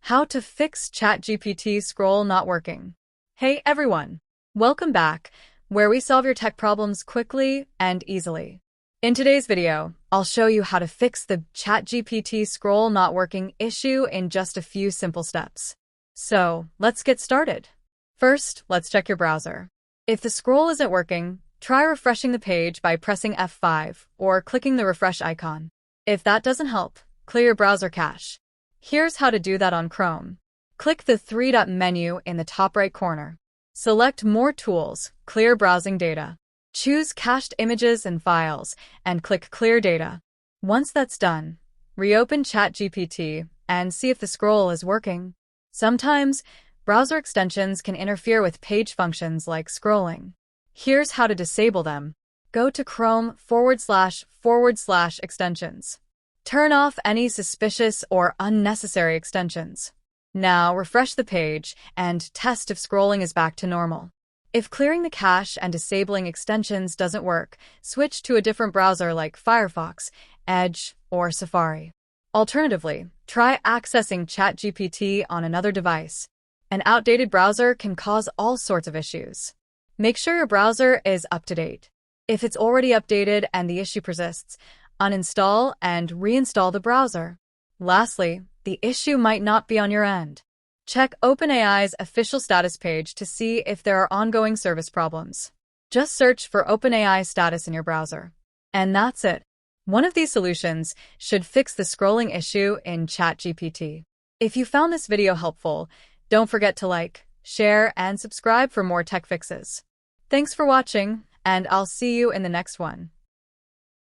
How to fix ChatGPT scroll not working. Hey everyone, welcome back, where we solve your tech problems quickly and easily. In today's video, I'll show you how to fix the ChatGPT scroll not working issue in just a few simple steps. So, let's get started. First, let's check your browser. If the scroll isn't working, try refreshing the page by pressing F5 or clicking the refresh icon. If that doesn't help, clear your browser cache. Here's how to do that on Chrome. Click the three-dot menu in the top right corner. Select More Tools, Clear Browsing Data. Choose Cached Images and Files, and click Clear Data. Once that's done, reopen ChatGPT and see if the scroll is working. Sometimes, browser extensions can interfere with page functions like scrolling. Here's how to disable them. Go to Chrome//extensions. Turn off any suspicious or unnecessary extensions. Now refresh the page and test if scrolling is back to normal. If clearing the cache and disabling extensions doesn't work, switch to a different browser like Firefox, Edge, or Safari. Alternatively, try accessing ChatGPT on another device. An outdated browser can cause all sorts of issues. Make sure your browser is up to date. If it's already updated and the issue persists, uninstall and reinstall the browser. Lastly, the issue might not be on your end. Check OpenAI's official status page to see if there are ongoing service problems. Just search for OpenAI status in your browser. And that's it. One of these solutions should fix the scrolling issue in ChatGPT. If you found this video helpful, don't forget to like, share, and subscribe for more tech fixes. Thanks for watching, and I'll see you in the next one.